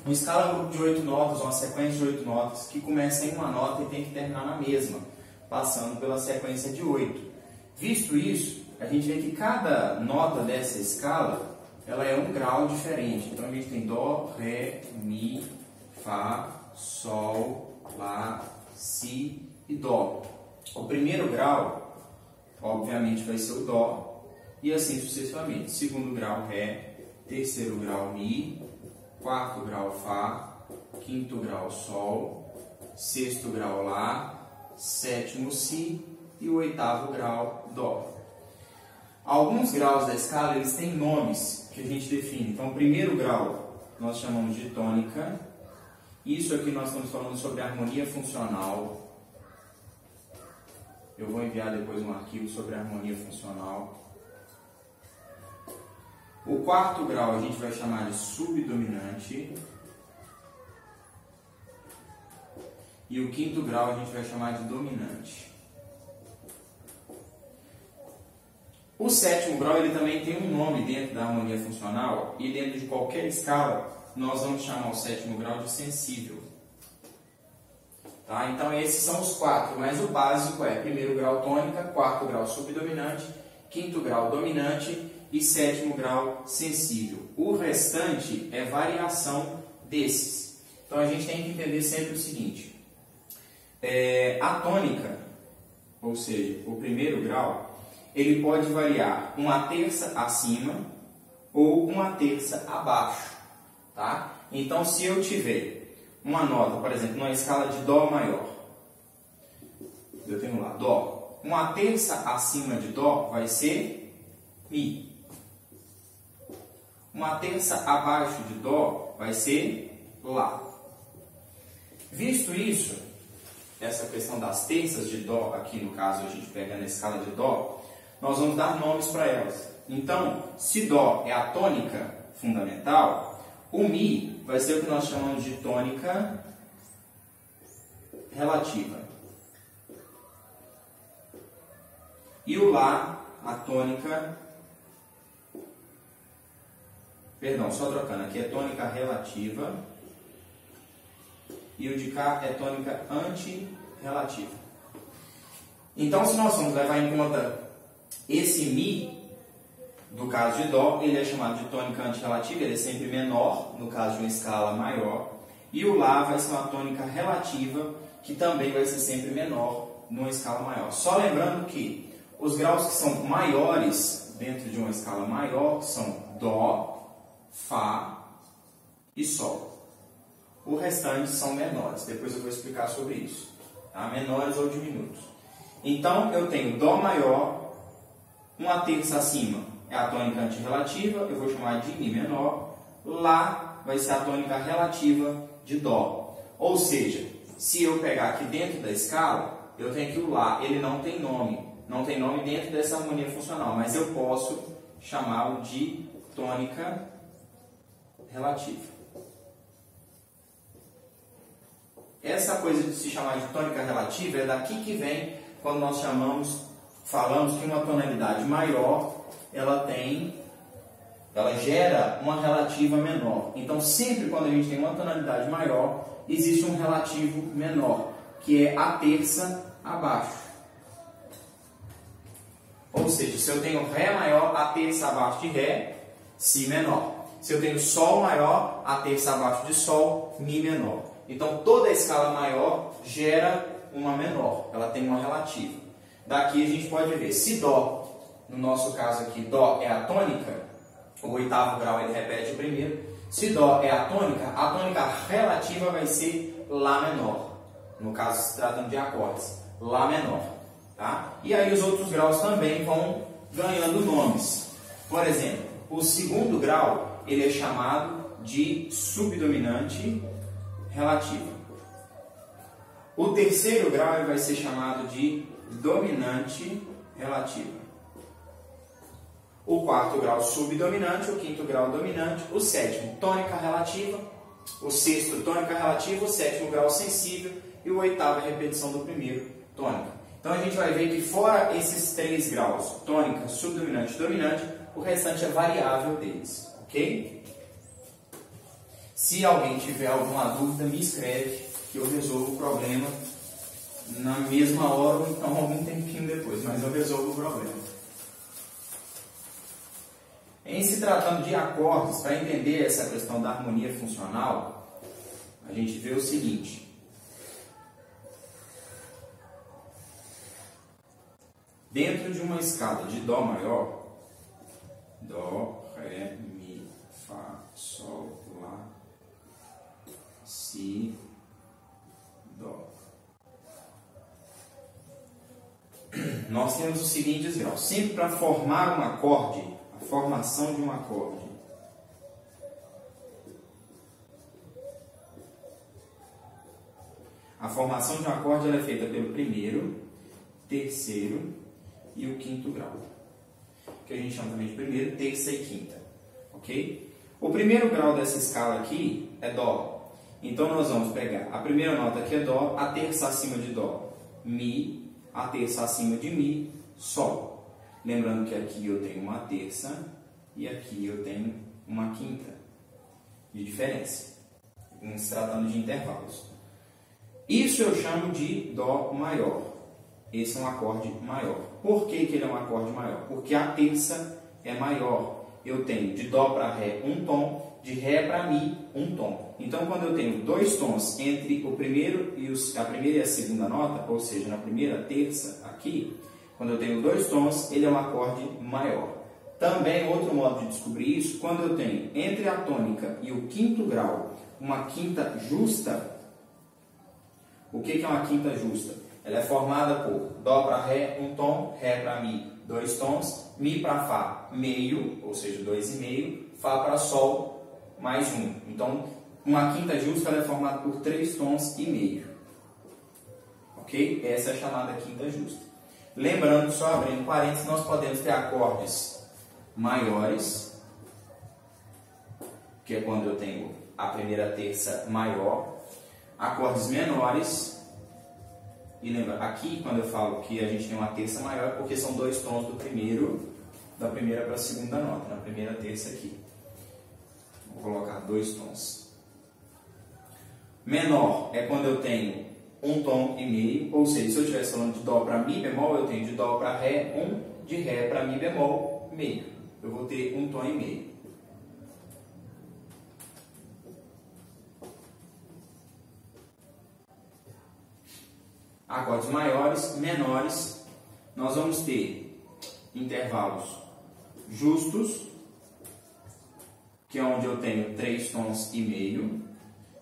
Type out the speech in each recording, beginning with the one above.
Uma escala é um grupo de 8 notas, uma sequência de 8 notas, que começa em uma nota e tem que terminar na mesma, passando pela sequência de 8. Visto isso, a gente vê que cada nota dessa escala, ela é um grau diferente. Então, a gente tem Dó, Ré, Mi, Fá, Sol, Lá, Si e Dó. O primeiro grau, obviamente, vai ser o Dó, e assim sucessivamente. Segundo grau, Ré, terceiro grau, Mi, quarto grau, Fá, quinto grau, Sol, sexto grau, Lá, sétimo, Si e o oitavo grau, Dó. Alguns graus da escala, eles têm nomes que a gente define. Então, o primeiro grau nós chamamos de tônica. Isso aqui nós estamos falando sobre harmonia funcional. Eu vou enviar depois um arquivo sobre harmonia funcional. O quarto grau a gente vai chamar de subdominante. E o quinto grau a gente vai chamar de dominante. O sétimo grau ele também tem um nome dentro da harmonia funcional, e dentro de qualquer escala nós vamos chamar o sétimo grau de sensível. Tá? Então esses são os quatro, mas o básico é primeiro grau tônica, quarto grau subdominante, quinto grau dominante e sétimo grau sensível. O restante é variação desses. Então a gente tem que entender sempre o seguinte: a tônica, ou seja, o primeiro grau, ele pode variar uma terça acima ou uma terça abaixo, tá? Então, se eu tiver uma nota, por exemplo, numa escala de Dó maior, eu tenho lá Dó, uma terça acima de Dó vai ser Mi. Uma terça abaixo de Dó vai ser Lá. Visto isso, essa questão das terças de Dó, aqui no caso a gente pega na escala de Dó, nós vamos dar nomes para elas. Então, se Dó é a tônica fundamental, o Mi vai ser o que nós chamamos de tônica relativa. E o Lá, a tônica... Perdão, só trocando. Aqui é tônica relativa. E o de cá é tônica antirrelativa. Então, se nós vamos levar em conta esse Mi, do caso de Dó, ele é chamado de tônica antirrelativa, ele é sempre menor, no caso de uma escala maior. E o Lá vai ser uma tônica relativa, que também vai ser sempre menor, numa escala maior. Só lembrando que os graus que são maiores, dentro de uma escala maior, são Dó, Fá e Sol. O restante são menores, depois eu vou explicar sobre isso. Tá? Menores ou diminutos. Então, eu tenho Dó maior, uma terça acima é a tônica antirrelativa, eu vou chamar de Mi menor. Lá vai ser a tônica relativa de Dó. Ou seja, se eu pegar aqui dentro da escala, eu tenho que o Lá, ele não tem nome. Não tem nome dentro dessa harmonia funcional, mas eu posso chamá-lo de tônica relativa. Essa coisa de se chamar de tônica relativa é daqui que vem quando nós falamos que uma tonalidade maior, ela gera uma relativa menor. Então, sempre quando a gente tem uma tonalidade maior, existe um relativo menor, que é a terça abaixo. Ou seja, se eu tenho Ré maior, a terça abaixo de Ré, Si menor. Se eu tenho Sol maior, a terça abaixo de Sol, Mi menor. Então, toda a escala maior gera uma menor, ela tem uma relativa. Daqui a gente pode ver, se Dó, no nosso caso aqui, Dó é a tônica, o oitavo grau ele repete o primeiro. Se Dó é a tônica relativa vai ser Lá menor. No caso, se tratando de acordes, Lá menor. Tá? E aí os outros graus também vão ganhando nomes. Por exemplo, o segundo grau ele é chamado de subdominante relativa. O terceiro grau ele vai ser chamado de dominante relativa. O quarto grau subdominante, o quinto grau dominante, o sétimo tônica relativa, o sexto tônica relativa, o sétimo grau sensível e o oitavo é repetição do primeiro tônica. Então a gente vai ver que fora esses três graus, tônica, subdominante e dominante, o restante é variável deles, ok? Se alguém tiver alguma dúvida, me escreve que eu resolvo o problema na mesma hora ou então algum tempinho depois, mas eu resolvo o problema. Em se tratando de acordes, para entender essa questão da harmonia funcional, a gente vê o seguinte. Dentro de uma escala de Dó maior, Dó, Ré, Mi, Fá, Sol, Lá, Si, Dó. Nós temos os seguintes graus. Sempre para formar um acorde, a formação de um acorde, a formação de um acorde ela é feita pelo primeiro, terceiro e o quinto grau, que a gente chama também de primeiro, terça e quinta, ok? O primeiro grau dessa escala aqui é Dó. Então nós vamos pegar a primeira nota que é Dó, a terça acima de Dó, Mi, a terça acima de Mi, Sol. Lembrando que aqui eu tenho uma terça e aqui eu tenho uma quinta de diferença, se tratando de intervalos. Isso eu chamo de Dó maior. Esse é um acorde maior. Por que ele é um acorde maior? Porque a terça é maior. Eu tenho de Dó para Ré um tom, de Ré para Mi um tom. Então, quando eu tenho dois tons entre o primeiro e a primeira e a segunda nota, ou seja, na primeira terça aqui, quando eu tenho dois tons, ele é um acorde maior. Também, outro modo de descobrir isso, quando eu tenho entre a tônica e o quinto grau uma quinta justa. O que é uma quinta justa? Ela é formada por Dó para Ré, um tom, Ré para Mi, dois tons, Mi para Fá, meio, ou seja, 2,5, Fá para Sol, mais um. Então, uma quinta justa ela é formada por 3 tons e meio. Ok? Essa é a chamada quinta justa. Lembrando, só abrindo parênteses, nós podemos ter acordes maiores, que é quando eu tenho a primeira terça maior, acordes menores. E lembra, aqui quando eu falo que a gente tem uma terça maior, é porque são dois tons da primeira para a segunda nota, na primeira terça aqui. Vou colocar 2 tons. Menor é quando eu tenho um tom e meio, ou seja, se eu estivesse falando de Dó para Mi bemol, eu tenho de Dó para Ré 1, de Ré para Mi bemol, meio. Eu vou ter um tom e meio. Acordes maiores, menores, nós vamos ter intervalos justos, que é onde eu tenho 3 tons e meio,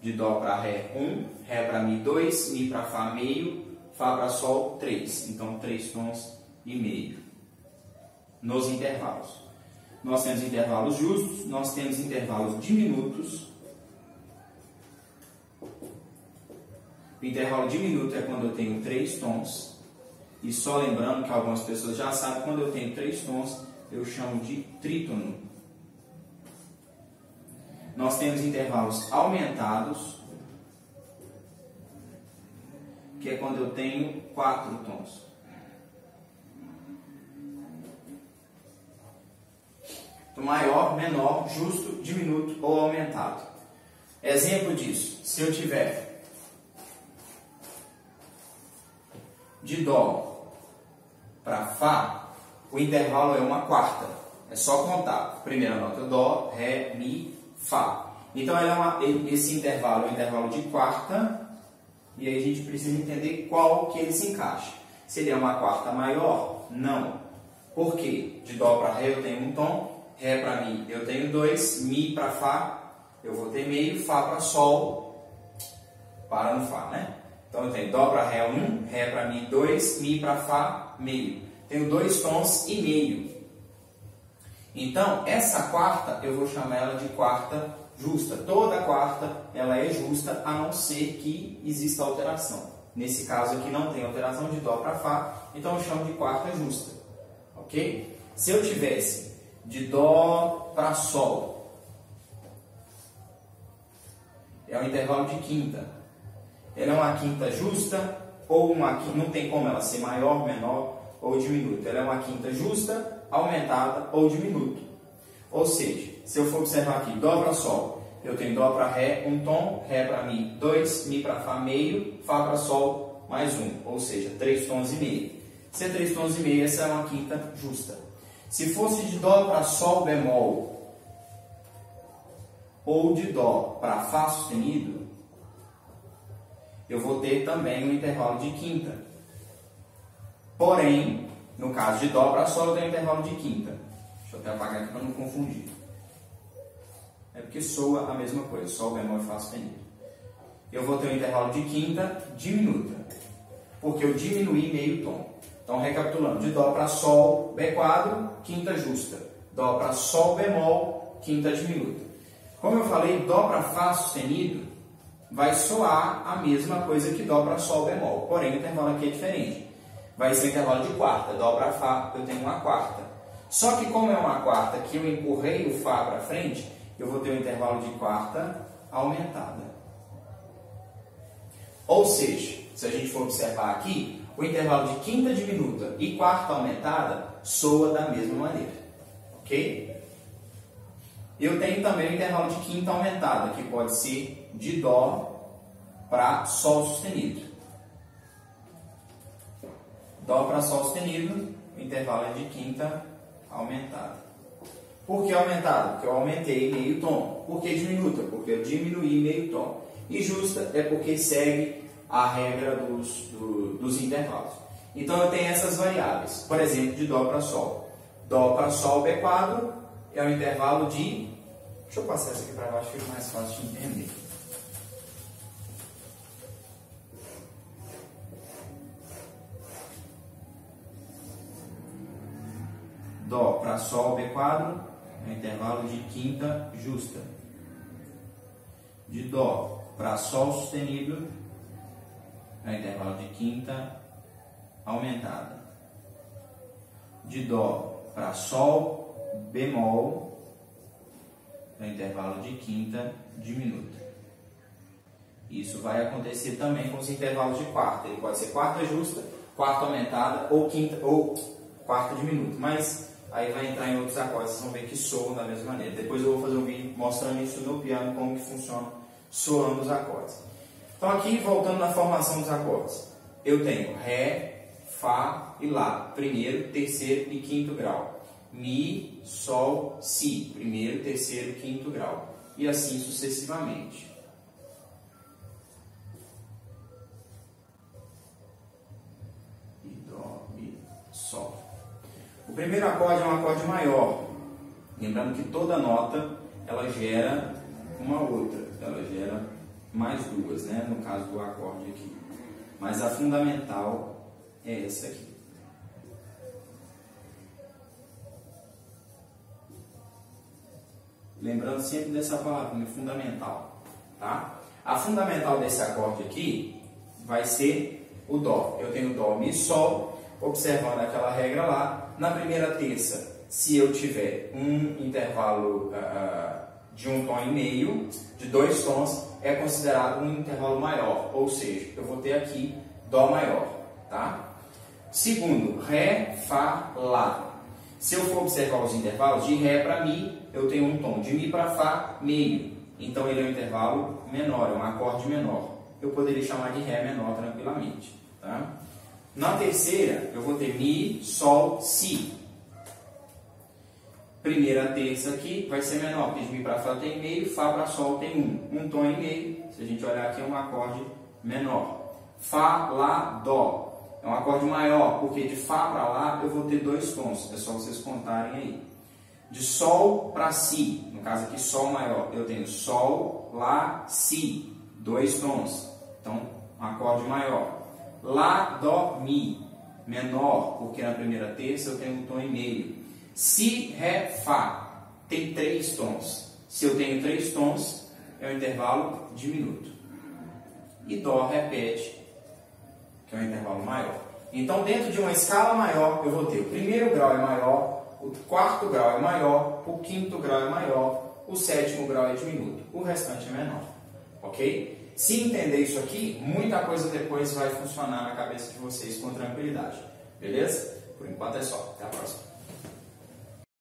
de Dó para Ré 1, Ré para Mi 2, Mi para Fá meio, Fá para Sol 3, então 3 tons e meio nos intervalos. Nós temos intervalos justos, nós temos intervalos diminutos. O intervalo diminuto é quando eu tenho 3 tons. E só lembrando que algumas pessoas já sabem, quando eu tenho 3 tons, eu chamo de trítono. Nós temos intervalos aumentados, que é quando eu tenho 4 tons. Então, maior, menor, justo, diminuto ou aumentado. Exemplo disso, se eu tiver de Dó para Fá, o intervalo é uma quarta. É só contar. Primeira nota Dó, Ré, Mi, Fá. Então esse intervalo é um intervalo de quarta, e aí a gente precisa entender qual que ele se encaixa. Se ele é uma quarta maior, não. Por quê? De Dó para Ré eu tenho um tom, Ré para Mi eu tenho 2, Mi para Fá eu vou ter meio, Fá para Sol, para no Fá, né? Então eu tenho Dó para Ré 1, Ré para Mi 2, Mi para Fá meio. Tenho 2 tons e meio. Então essa quarta eu vou chamar ela de quarta justa. Toda quarta ela é justa, a não ser que exista alteração. Nesse caso aqui não tem alteração de Dó para Fá, então eu chamo de quarta justa. Ok? Se eu tivesse de Dó para Sol, é um intervalo de quinta. Ela é uma quinta justa, ou não tem como ela ser maior, menor ou diminuta. Ela é uma quinta justa, aumentada ou diminuta. Ou seja, se eu for observar aqui, Dó para Sol, eu tenho Dó para Ré, um tom, Ré para Mi, 2, Mi para Fá, meio, Fá para Sol, mais um, ou seja, 3 tons e meio. Se é 3 tons e meio, essa é uma quinta justa. Se fosse de Dó para Sol bemol, ou de Dó para Fá sustenido, eu vou ter também um intervalo de quinta. Porém, no caso de Dó para Sol, eu tenho um intervalo de quinta. Deixa eu até apagar aqui para não confundir. É porque soa a mesma coisa, Sol bemol e Fá sustenido. Eu vou ter um intervalo de quinta diminuta, porque eu diminuí meio tom. Então, recapitulando, de Dó para Sol B quadro, quinta justa. Dó para Sol bemol, quinta diminuta. Como eu falei, Dó para Fá sustenido vai soar a mesma coisa que Dó para Sol bemol, porém o intervalo aqui é diferente. Vai ser o intervalo de quarta, Dó para Fá eu tenho uma quarta. Só que como é uma quarta que eu empurrei o Fá para frente, eu vou ter um intervalo de quarta aumentada. Ou seja, se a gente for observar aqui, o intervalo de quinta diminuta e quarta aumentada soa da mesma maneira. Ok? Eu tenho também o intervalo de quinta aumentada, que pode ser de Dó para Sol sustenido. Dó para Sol sustenido, o intervalo é de quinta aumentada. Por que aumentada? Porque eu aumentei meio tom. Por que diminuta? Porque eu diminuí meio tom. E justa é porque segue a regra dos intervalos. Então eu tenho essas variáveis. Por exemplo, de Dó para Sol. Dó para Sol B quadro é um intervalo de... Deixa eu passar isso aqui para baixo, fica mais fácil de entender. Dó para Sol B quadro é um intervalo de quinta justa. De Dó para Sol sustenido é um intervalo de quinta aumentada. De Dó para Sol bemol é um intervalo de quinta diminuta. Isso vai acontecer também com os intervalos de quarta. Ele pode ser quarta justa, quarta aumentada ou quinta ou quarta diminuta. Mas aí vai entrar em outros acordes, vocês vão ver que soam da mesma maneira. Depois eu vou fazer um vídeo mostrando isso no piano, como que funciona soando os acordes. Então aqui, voltando na formação dos acordes, eu tenho Ré, Fá e Lá, primeiro, terceiro e quinto grau. Mi, Sol, Si, primeiro, terceiro e quinto grau. E assim sucessivamente. E Dó, Mi, Sol. O primeiro acorde é um acorde maior. Lembrando que toda nota, ela gera uma outra. Ela gera mais duas, né? No caso do acorde aqui. Mas a fundamental é essa aqui. Lembrando sempre dessa palavra, fundamental, tá? A fundamental desse acorde aqui vai ser o Dó. Eu tenho Dó, Mi, Sol, observando aquela regra lá. Na primeira terça, se eu tiver um intervalo de um tom e meio, de 2 tons, é considerado um intervalo maior, ou seja, eu vou ter aqui Dó maior, tá? Segundo, Ré, Fá, Lá. Se eu for observar os intervalos, de Ré para Mi, eu tenho um tom, de Mi para Fá, meio. Então ele é um intervalo menor, é um acorde menor. Eu poderia chamar de Ré menor tranquilamente, tá? Na terceira, eu vou ter Mi, Sol, Si. Primeira terça aqui vai ser menor, porque de Mi para Fá tem meio, Fá para Sol tem um tom e meio. Se a gente olhar aqui, é um acorde menor. Fá, Lá, Dó. É um acorde maior, porque de Fá para Lá eu vou ter 2 tons. É só vocês contarem aí. De Sol para Si, no caso aqui Sol maior, eu tenho Sol, Lá, Si. 2 tons. Então, um acorde maior. Lá, Dó, Mi. Menor, porque na primeira terça eu tenho um tom e meio. Si, Ré, Fá. Tem 3 tons. Se eu tenho 3 tons, é um intervalo diminuto. E Dó repete, que é um intervalo maior. Então, dentro de uma escala maior, eu vou ter o primeiro grau é maior, o quarto grau é maior, o quinto grau é maior, o sétimo grau é diminuto. O restante é menor. Ok? Se entender isso aqui, muita coisa depois vai funcionar na cabeça de vocês com tranquilidade. Beleza? Por enquanto é só. Até a próxima.